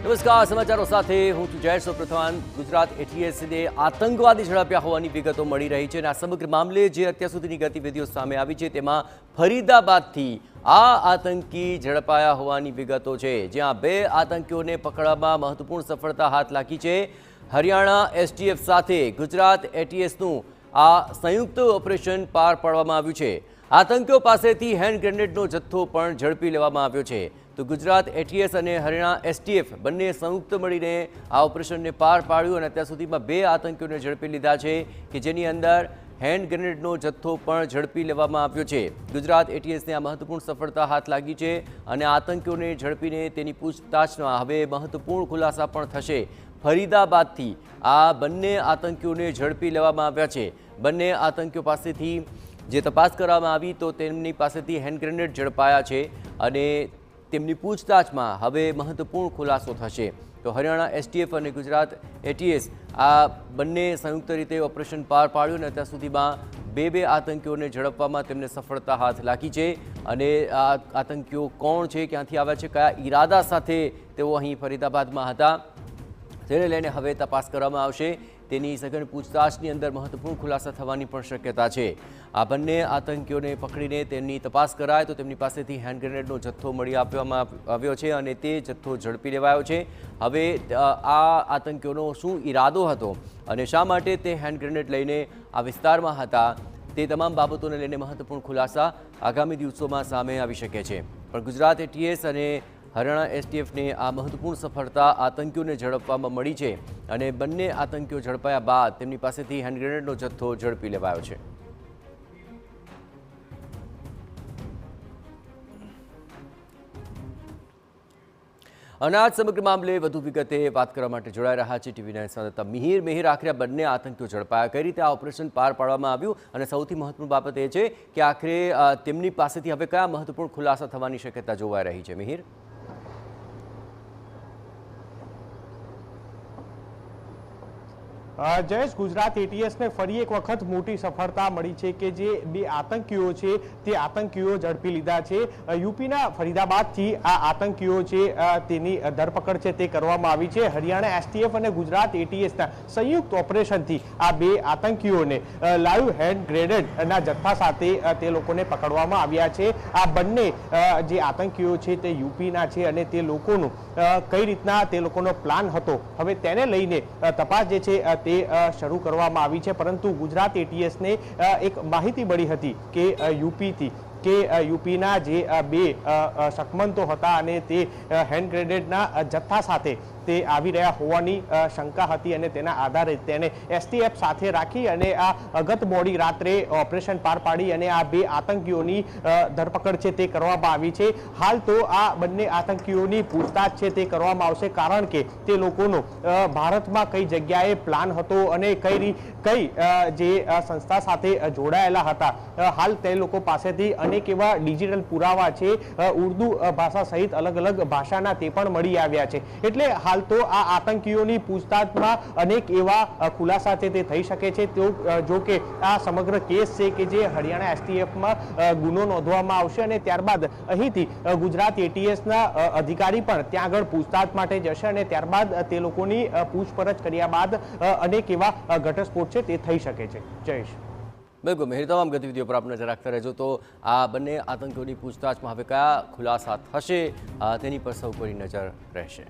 નમસ્કાર, સમાચારો સાથે હું છું જય સૌપ્રથમ. ગુજરાત એટીએસને આતંકવાદી ઝડપ્યા હોવાની વિગતો મળી રહી છે અને આ સમગ્ર મામલે જે અત્યાર સુધીની ગતિવિધિઓ સામે આવી છે તેમાં ફરીદાબાદથી આ આતંકી ઝડપાયા હોવાની વિગતો છે, જ્યાં 2 આતંકીઓને પકડવામાં મહત્વપૂર્ણ સફળતા હાથ લાગી છે. હરિયાણા એસટીએફ સાથે ગુજરાત એટીએસનું આ સંયુક્ત ઓપરેશન પાર પાડવામાં આવ્યું છે. આતંકીઓ પાસેથી હેન્ડ ગ્રેનેડનો જથ્થો પણ ઝડપી લેવામાં આવ્યો છે. તો ગુજરાત એટીએસ અને હરિયાણા એસટીએફ બંને સંયુક્ત મળીને આ ઓપરેશનને પાર પાડ્યું અને અત્યાર સુધીમાં 2 આતંકીઓને ઝડપી લીધા છે કે જેની અંદર હેન્ડ ગ્રેનેડનો જથ્થો પણ ઝડપી લેવામાં આવ્યો છે. ગુજરાત એટીએસને આ મહત્વપૂર્ણ સફળતા હાથ લાગી છે અને આતંકીઓને ઝડપીને તેની પૂછતાછમાં હવે મહત્વપૂર્ણ ખુલાસા પણ થશે. ફરીદાબાદથી આ બંને આતંકીઓને ઝડપી લેવામાં આવ્યા છે. બંને આતંકીઓ પાસેથી જે તપાસ કરવામાં આવી તો તેમની પાસેથી હેન્ડ ગ્રેનેડ ઝડપાયા છે અને તેમની પૂછતાછમાં હવે મહત્વપૂર્ણ ખુલાસો થશે. તો હરિયાણા એસટીએફ અને ગુજરાત એટીએસ આ બંને સંયુક્ત રીતે ઓપરેશન પાર પાડ્યું અને અત્યાર સુધીમાં 2 આતંકીઓને ઝડપવામાં તેમને સફળતા હાથ લાગી છે. અને આ આતંકીઓ કોણ છે, ક્યાંથી આવ્યા છે, કયા ઈરાદા સાથે તેઓ અહીં ફરીદાબાદમાં હતા, તેને લઈને હવે તપાસ કરવામાં આવશે. તેની સઘન પૂછતાછની અંદર મહત્વપૂર્ણ ખુલાસા થવાની પણ શક્યતા છે. આ બંને આતંકીઓને પકડીને તેમની તપાસ કરાય તો તેમની પાસેથી હેન્ડ ગ્રેનેડનો જથ્થો મળી આપવામાં આવ્યો છે અને તે જથ્થો ઝડપી લેવાયો છે. હવે આ આતંકીઓનો શું ઈરાદો હતો અને શા માટે તે હેન્ડ ગ્રેનેડ લઈને આ વિસ્તારમાં હતા, તે તમામ બાબતોને લઈને મહત્વપૂર્ણ ખુલાસા આગામી દિવસોમાં સામે આવી શકે છે. પણ ગુજરાત એટીએસ અને હરિયાણા એસટીએફને આ મહત્વપૂર્ણ સફળતા આતંકીઓને ઝડપવામાં મળી છે અને બંને આતંકીઓ ઝડપાયા બાદ તેમની પાસેથી હેન્ડ ગ્રેનેડનો જથ્થો ઝડપી લેવાયો છે. અને આ સમગ્ર મામલે વધુ વિગતે વાત કરવા માટે જોડાઈ રહ્યા છે ટીવી 9 સંવાદદાતા મિહિર. આખરે આ બંને આતંકીઓ ઝડપાયા, કઈ રીતે આ ઓપરેશન પાર પાડવામાં આવ્યું અને સૌથી મહત્વપૂર્ણ બાબત એ છે કે આખરે તેમની પાસેથી હવે કયા મહત્વપૂર્ણ ખુલાસા થવાની શક્યતા જોવાઈ રહી છે? મિહિર. જયેશ, ગુજરાત એટીએસને ફરી એક વખત મોટી સફળતા મળી છે કે જે 2 આતંકીઓ છે તે આતંકીઓ ઝડપી લીધા છે. યુપીના ફરીદાબાદથી આ આતંકીઓ છે તેની ધરપકડ છે તે કરવામાં આવી છે. હરિયાણા એસટીએફ અને ગુજરાત એટીએસના સંયુક્ત ઓપરેશનથી આ 2 આતંકીઓને લાઈવ હેન્ડ ગ્રેનેડના જથ્થા સાથે તે લોકોને પકડવામાં આવ્યા છે. આ બંને જે આતંકીઓ છે તે યુપીના છે અને તે લોકોનું કઈ રીતના તે લોકોનો પ્લાન હતો, હવે તેને લઈને તપાસ જે છે તે શરૂ કરવામાં આવી છે. પરંતુ ગુજરાત એટીએસને એક માહિતી મળી હતી કે યુપીના જે 2 શકમંતો હતા અને તે હેન્ડ ગ્રેનેડના જથ્થા સાથે તે આવી રહ્યા હોવાની શંકા હતી અને તેના આધારે તેને એસટીએફ સાથે રાખી અને આ ગત મોડી રાત્રે ઓપરેશન પાર પાડી અને આ 2 આતંકીઓની ધરપકડ છે તે કરવામાં આવી છે. હાલ તો આ બંને આતંકીઓની પૂછતાછ છે તે કરવામાં આવશે, કારણ કે તે લોકોનો ભારતમાં કઈ જગ્યાએ પ્લાન હતો અને કઈ જે સંસ્થા સાથે જોડાયેલા હતા. હાલ તે લોકો પાસેથી અનેક એવા ડિજિટલ પુરાવા છે, ઉર્દુ ભાષા સહિત અલગ અલગ ભાષાના તે પણ મળી આવ્યા છે. એટલે હાલ તો આ આતંકીઓની પૂછતાછમાં અનેક એવા ખુલાસા છે તે થઈ શકે છે. તો જો કે આ સમગ્ર કેસ છે કે જે હરિયાણા એસટીએફમાં ગુનો નોંધવામાં આવશે અને ત્યારબાદ અહીંથી ગુજરાત એટીએસના અધિકારી પણ ત્યાં આગળ પૂછતાછ માટે જશે અને ત્યારબાદ તે લોકોની પૂછપરછ કર્યા બાદ અનેક એવા ઘટસ્ફોટ છે તે થઈ શકે છે. જયેશ. બિલકુલ મિહિર, તમામ ગતિવિધિઓ પર આપ નજર રાખતા રહેજો. તો આ બંને આતંકીઓની પૂછતાછમાં હવે કયા ખુલાસા થશે તેની પર સૌ કોઈની નજર રહેશે.